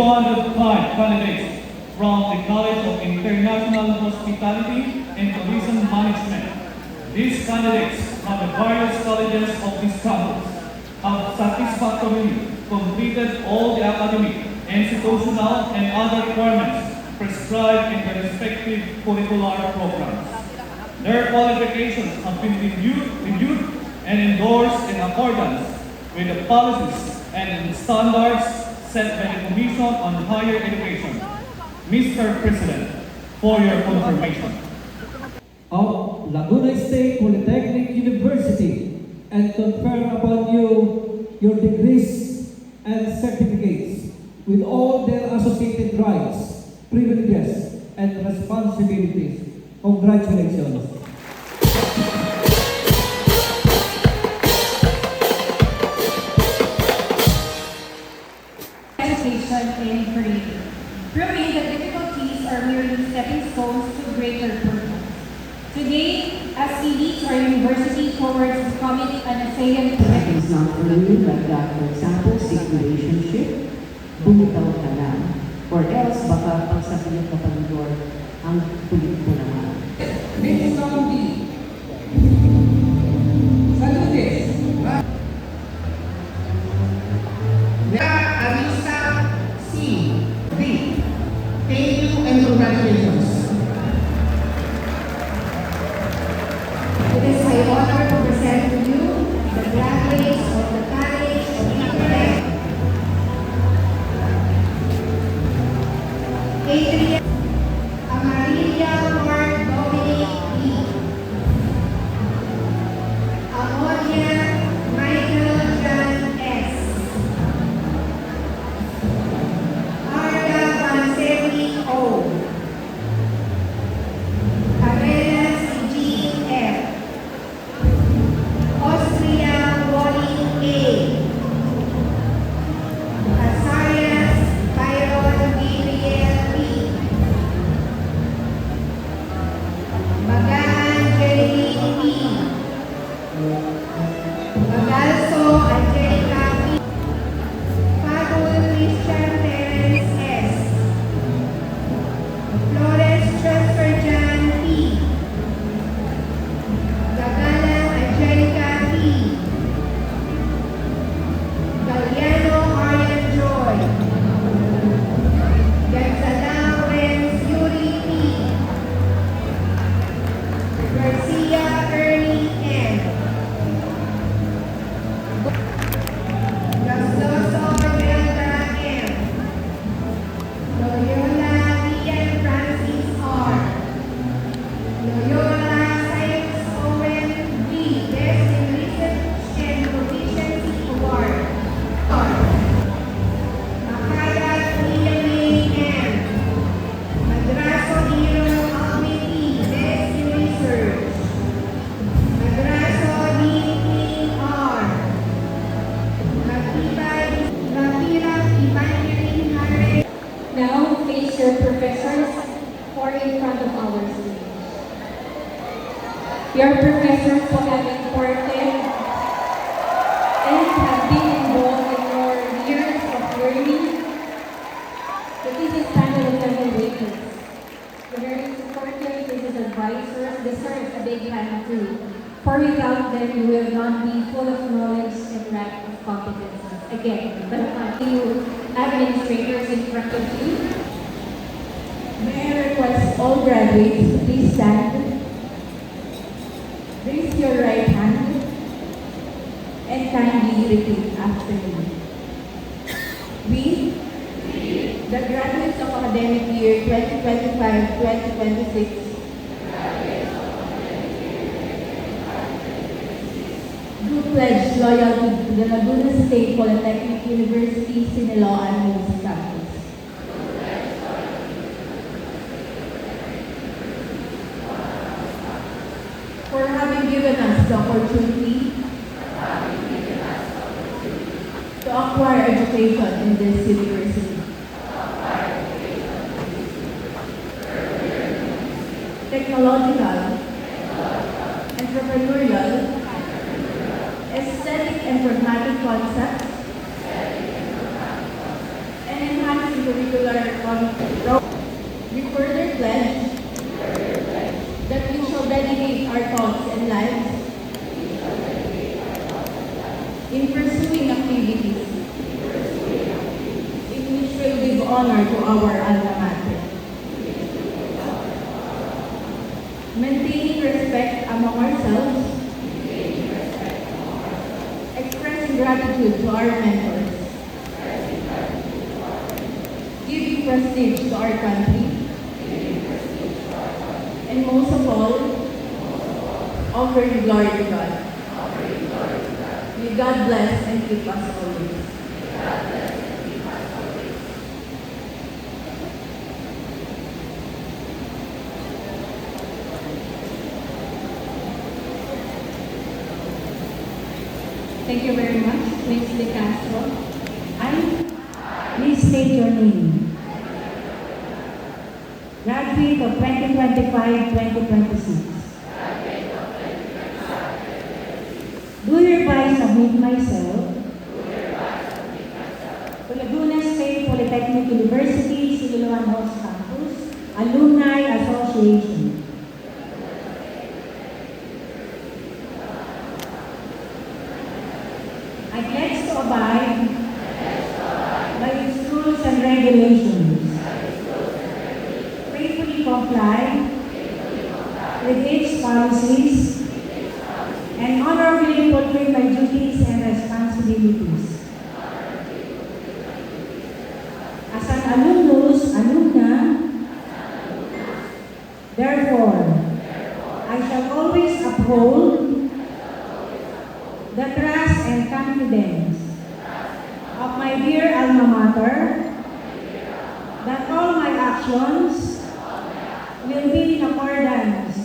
205 candidates from the College of International Hospitality and Tourism Management. These candidates from the various colleges of this campus have satisfactorily completed all the academic, institutional, and other requirements prescribed in their respective curricular programs. Their qualifications have been reviewed and endorsed in accordance with the policies and standards set by the Commission on Higher Education. Mr. President, for your confirmation. Of Laguna State Polytechnic University and confer upon you your degrees and certificates with all their associated rights, privileges, and responsibilities. Congratulations. Education and career. Proving that difficulties are merely stepping stones to greater purpose. Today, as we lead our university towards becoming an assailant. It is not only like that, for example, situationship, bumitaw ka lang, or else baka pag sabihin ka pa ng Lord, ang kulit mo naman. This song B. Saludes. Arisa C. B. Thank you and congratulations. It is my honor to present to you the graduates of the College of Intellect. Adrian Amaria Mark Dominic B. Amoria Michael John S. Arda Vanseri O. Arenas G. F. Austria Wally A. Azarias Byron Gabriel B. Bagaan Jeremy B. Magalso Angelica B. Fadul Christian Terence S. Flores Chester Jan P. Gagalang Angelica P. Galliano Arian Joy. Gonzalao Renz Yuri P. Garcia Ernie N. Gastoso Delta M. Loyola Ian Francis R. Loyola Science Owen B. Best in Research and Proficiency Award. Makayat William M. Madraso Hero Alvin E. Best in Research. Madraso Dean R. Rapira Evangeline Harris. Now face your professors or in front of our students. Your professors who have important and have been involved in your years of learning. The thesis panel of evaluators. The very supportive thesis advisors deserve a big hand too. For without them, you will not be full of knowledge and lack of competences. Again, but you administrators in front of you. May I request all graduates to please stand. Raise your right hand and kindly repeat after me. We, the graduates of academic year 2025-2026, do pledge loyalty to the Laguna State Polytechnic University, Siniloan Hills Campus. For having given us the opportunity to acquire education in this university. Technological, entrepreneurial, aesthetic and pragmatic concepts, and enhanced extracurricular. We further pledge that we shall dedicate our thoughts and lives in pursuing activities in which will give honor to our alma mater, maintaining respect among ourselves, expressing gratitude to our mentors, giving prestige to our country, and most of all, offering glory to God. May God bless and keep us always. Thank you very much, Ms. De Castro. Please state your name. Graduate of 2025-2026. Do hereby submit myself to Laguna State Polytechnic University, Siloan House Campus, Alumni Association. I pledge to abide by its rules and regulations, faithfully comply with its policies, and honorably fulfill my duties and responsibilities. As an alumna, therefore, I shall always uphold the trust and confidence of my dear alma mater that all my actions will be in accordance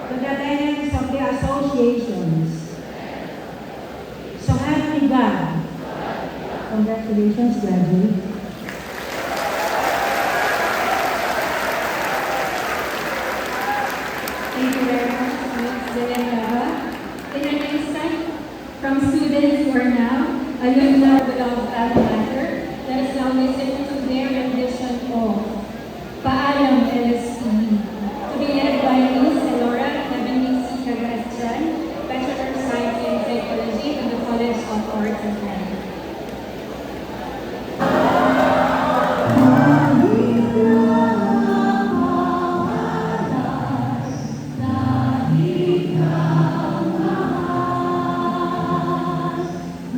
to the tenets of the associations. So help me God. Congratulations, graduate. Thank you very much, Ms. Villanueva. In an instant, from students who are now alumni of alma mater, let us now listen to their rendition of Paalam LSP, to be led by Ms. Elora Nabini Cagastian, Bachelor of Science in Psychology from the College of Arts and Science.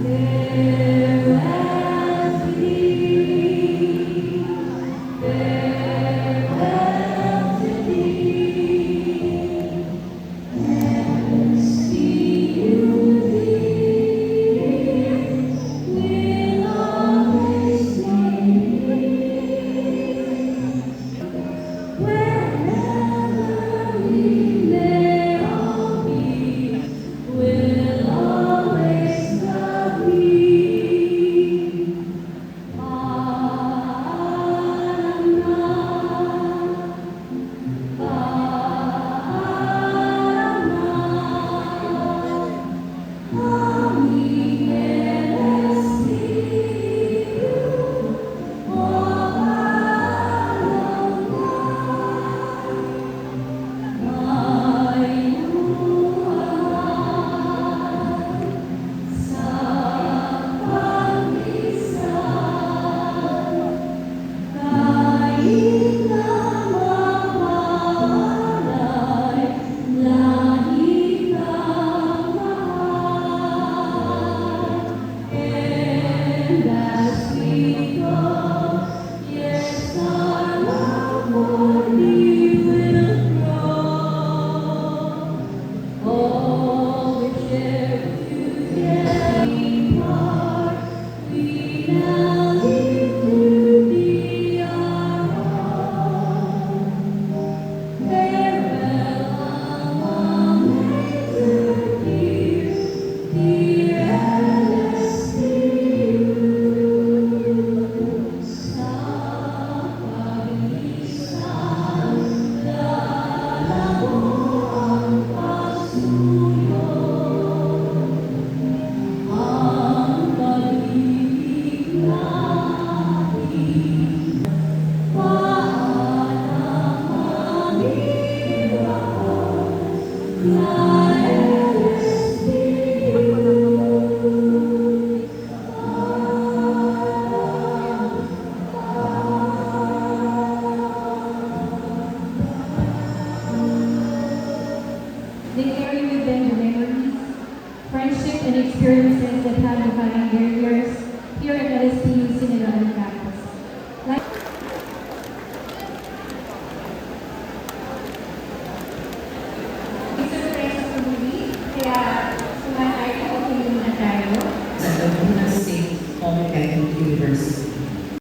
There they carry with them the memories, friendship, and experiences that have defined their years here at LSPU Sinaloa